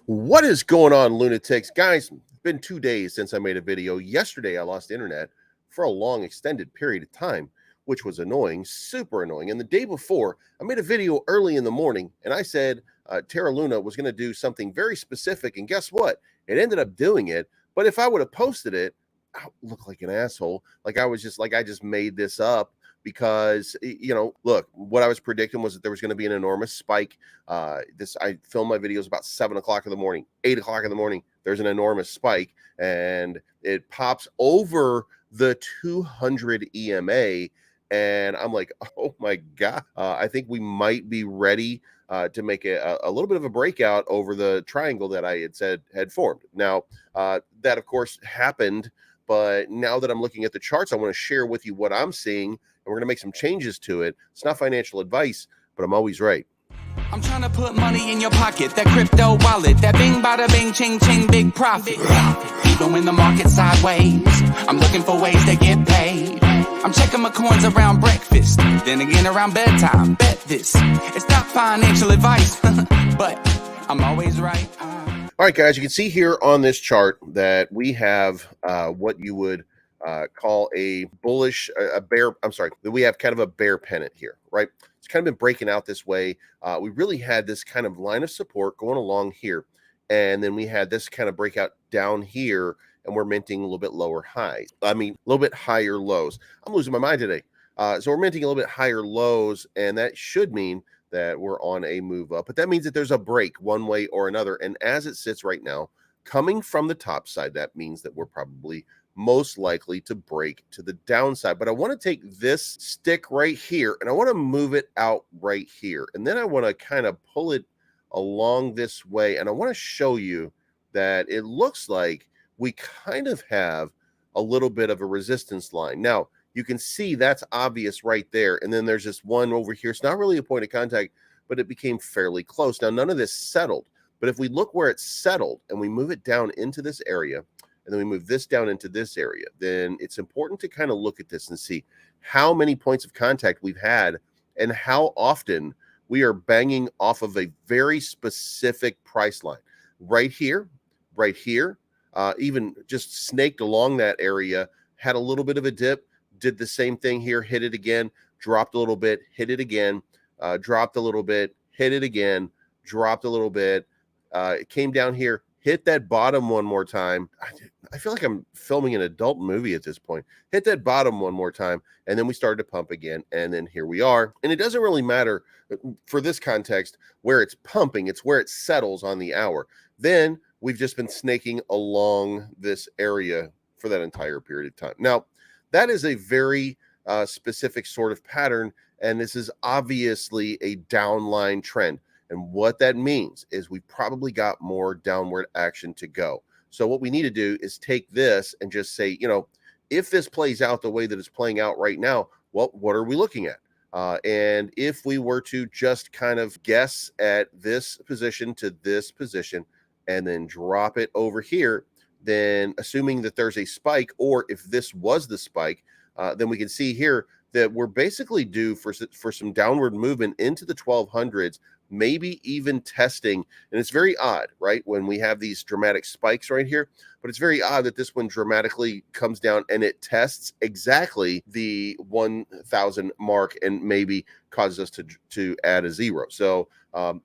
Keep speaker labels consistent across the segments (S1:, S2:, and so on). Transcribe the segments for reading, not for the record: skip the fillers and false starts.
S1: What is going on, lunatics? Guys, it's been 2 days since I made a video. Yesterday, I lost internet for a long, extended period of time, which was annoying, super annoying. And the day before, I made a video early in the morning, and I said Terra Luna was going to do something very specific. And guess what? It ended up doing it. But if I would have posted it, I would look like an asshole. Like I just made this up because, look, what I was predicting was that there was going to be an enormous spike. I filmed my videos about 7 o'clock in the morning, 8 o'clock in the morning. There's an enormous spike and it pops over the 200 EMA. And I'm like, oh my God, I think we might be ready to make a little bit of a breakout over the triangle that I had said had formed. Now, that of course happened. But now that I'm looking at the charts, I want to share with you what I'm seeing, and we're going to make some changes to it. It's not financial advice, but I'm always right.
S2: I'm trying to put money in your pocket, that crypto wallet, that bing bada bing ching ching big profit. Even when the market's sideways, I'm looking for ways to get paid. I'm checking my coins around breakfast, then again around bedtime. Bet this, it's not financial advice, but I'm always right.
S1: All right, guys, you can see here on this chart that we have what you would call a bullish, a bear. I'm sorry, that we have kind of a bear pennant here, right? It's kind of been breaking out this way. We really had this kind of line of support going along here. And then we had this kind of breakout down here, and we're minting a little bit lower highs. I mean, a little bit higher lows. I'm losing my mind today. So we're minting a little bit higher lows, and that should mean that we're on a move up, but that means that there's a break one way or another. And as it sits right now, coming from the top side, that means that we're probably most likely to break to the downside. But I want to take this stick right here and I want to move it out right here. And then I want to kind of pull it along this way. And I want to show you that it looks like we kind of have a little bit of a resistance line. Now, you can see that's obvious right there. And then there's this one over here. It's not really a point of contact, but it became fairly close. Now, none of this settled. But if we look where it's settled and we move it down into this area, and then we move this down into this area, then it's important to kind of look at this and see how many points of contact we've had and how often we are banging off of a very specific price line. Right here, even just snaked along that area, had a little bit of a dip, did the same thing here, hit it again, dropped a little bit, hit it again, dropped a little bit, hit it again, dropped a little bit. It came down here, hit that bottom one more time. I feel like I'm filming an adult movie at this point. Hit that bottom one more time, and then we started to pump again, and then here we are. And it doesn't really matter for this context where it's pumping, it's where it settles on the hour. Then we've just been snaking along this area for that entire period of time. Now, that is a very specific sort of pattern, and this is obviously a downline trend. And what that means is we probably got more downward action to go. So what we need to do is take this and just say, if this plays out the way that it's playing out right now, well, what are we looking at? And if we were to just kind of guess at this position to this position and then drop it over here, then assuming that there's a spike, or if this was the spike, then we can see here that we're basically due for some downward movement into the 1200s, maybe even testing. And it's very odd, right, when we have these dramatic spikes right here, but it's very odd that this one dramatically comes down and it tests exactly the 1000 mark and maybe causes us to add a zero. So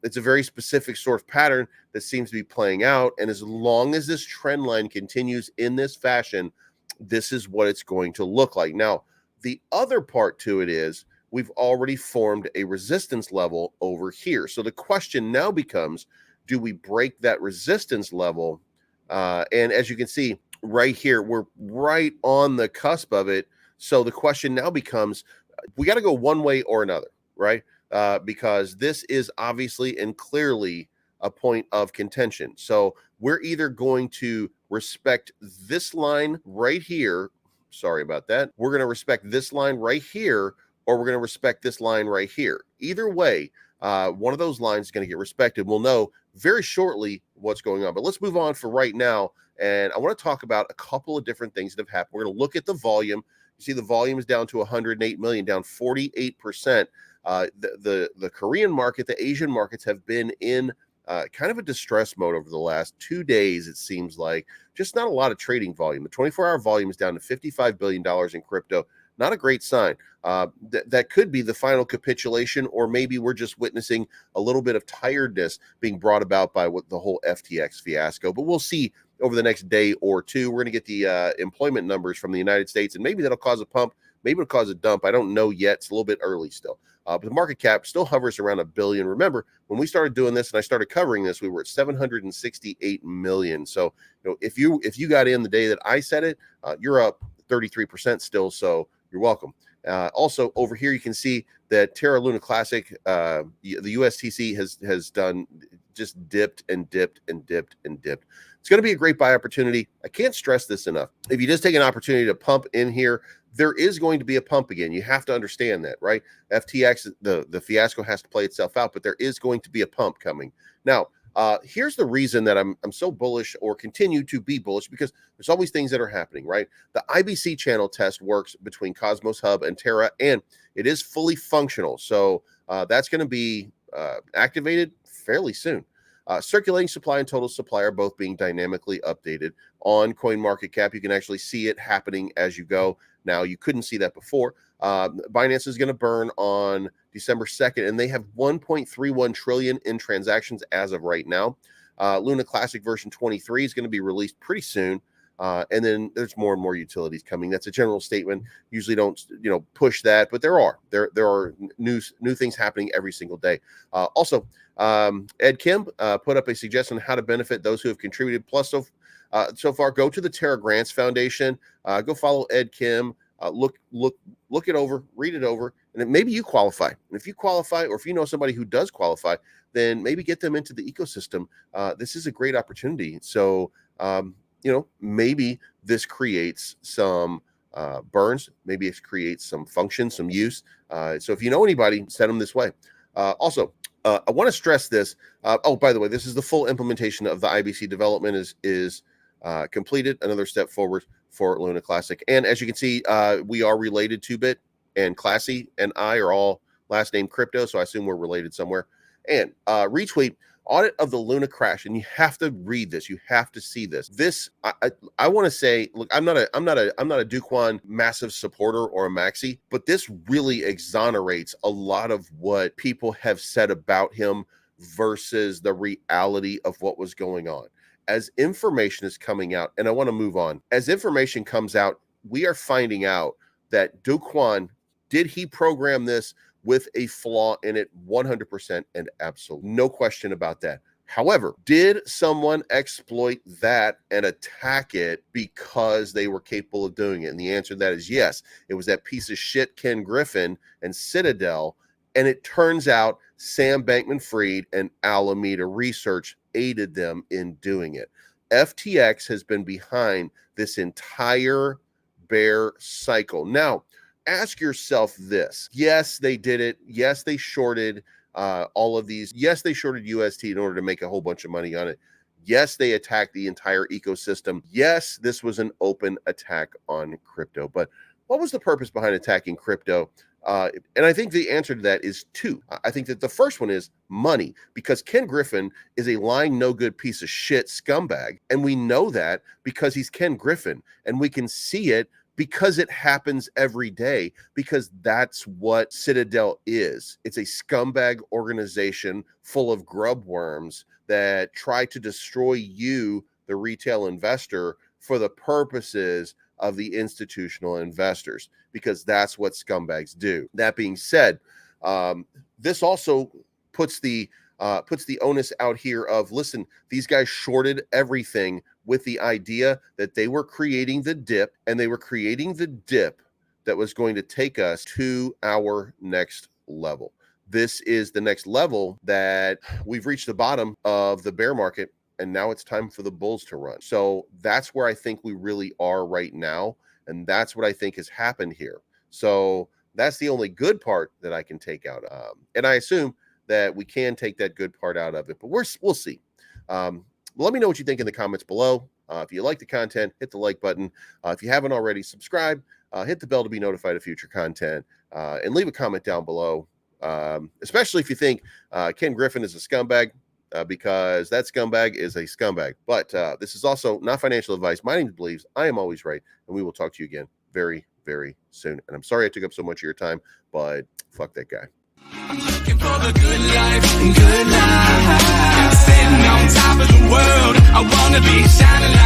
S1: it's a very specific sort of pattern that seems to be playing out. And as long as this trend line continues in this fashion, this is what it's going to look like. Now, the other part to it is we've already formed a resistance level over here. So the question now becomes, do we break that resistance level? And as you can see right here, we're right on the cusp of it. So the question now becomes, we got to go one way or another, right? Because this is obviously and clearly a point of contention. So we're either going to respect this line right here. Sorry about that. We're going to respect this line right here, or we're going to respect this line right here. Either way, one of those lines is going to get respected. We'll know very shortly what's going on. But let's move on for right now. And I want to talk about a couple of different things that have happened. We're going to look at the volume. You see the volume is down to 108 million, down 48%. The Korean market, the Asian markets have been in kind of a distress mode over the last 2 days. It seems like just not a lot of trading volume. The 24-hour volume is down to $55 billion in crypto. Not a great sign. That could be the final capitulation, or maybe we're just witnessing a little bit of tiredness being brought about by what the whole FTX fiasco. But we'll see over the next day or two. We're going to get the employment numbers from the United States, and maybe that'll cause a pump. Maybe it'll cause a dump. I don't know yet. It's a little bit early still. But the market cap still hovers around $1 billion. Remember, when we started doing this and I started covering this, we were at 768 million. So, if you got in the day that I said it, you're up 33% still. So you're welcome. Also, over here you can see that Terra Luna Classic, the USTC has done just dipped and dipped and dipped and dipped. It's going to be a great buy opportunity. I can't stress this enough. If you just take an opportunity to pump in here, there is going to be a pump again. You have to understand that, right? FTX, the fiasco has to play itself out, but there is going to be a pump coming. Now, here's the reason that I'm so bullish, or continue to be bullish, because there's always things that are happening, right? The IBC channel test works between Cosmos Hub and Terra, and it is fully functional. So that's going to be activated fairly soon. Circulating supply and total supply are both being dynamically updated on CoinMarketCap. You can actually see it happening as you go. Now, you couldn't see that before. Binance is going to burn on December 2nd, and they have 1.31 trillion in transactions as of right now. Luna Classic version 23 is going to be released pretty soon. And then there's more and more utilities coming. That's a general statement. Usually don't, push that, but there are new things happening every single day. Also, Ed Kim put up a suggestion on how to benefit those who have contributed. Plus, so far, go to the Terra Grants Foundation. Go follow Ed Kim. Look it over, read it over, and then maybe you qualify. And if you qualify, or if you know somebody who does qualify, then maybe get them into the ecosystem. This is a great opportunity. So, maybe this creates some burns. Maybe it creates some function, some use. So if you know anybody, send them this way. Also, I want to stress this. By the way, this is the full implementation of the IBC development is completed. Another step forward for Luna Classic. And as you can see, we are related to Bit, and Classy and I are all last name crypto. So I assume we're related somewhere. And retweet audit of the Luna crash, and you have to read this. You have to see this. I want to say, look, I'm not a Duquan massive supporter or a maxi, but this really exonerates a lot of what people have said about him versus the reality of what was going on. As information is coming out, and I want to move on. As information comes out, we are finding out that Duquan, did he program this with a flaw in it? 100% and absolute. No question about that. However, did someone exploit that and attack it because they were capable of doing it? And the answer to that is yes. It was that piece of shit Ken Griffin and Citadel. And it turns out Sam Bankman-Fried and Alameda Research aided them in doing it. FTX has been behind this entire bear cycle. Now, ask yourself this. Yes, they did it. Yes, they shorted all of these. Yes, they shorted UST in order to make a whole bunch of money on it. Yes, they attacked the entire ecosystem. Yes, this was an open attack on crypto. But what was the purpose behind attacking crypto? And I think the answer to that is two. I think that the first one is money, because Ken Griffin is a lying, no good piece of shit scumbag. And we know that because he's Ken Griffin, and we can see it because it happens every day, because that's what Citadel is. It's a scumbag organization full of grub worms that try to destroy you, the retail investor, for the purposes of the institutional investors, because that's what scumbags do. That being said, this also puts the onus out here of, listen, these guys shorted everything with the idea that they were creating the dip, and they were creating the dip that was going to take us to our next level. This is the next level that we've reached the bottom of the bear market, and now it's time for the bulls to run. So that's where I think we really are right now, and that's what I think has happened here. So that's the only good part that I can take out. And I assume that we can take that good part out of it, but we'll see. Let me know what you think in the comments below. If you like the content, hit the like button. If you haven't already, subscribe. Hit the bell to be notified of future content, and leave a comment down below. Especially if you think Ken Griffin is a scumbag. because that scumbag is a scumbag. But this is also not financial advice. My name is Believes. I am always right, and we will talk to you again very, very soon. And I'm sorry I took up so much of your time, but fuck that guy.
S2: I'm looking for the good life, good life. Sitting on top of the world, I wanna be shining.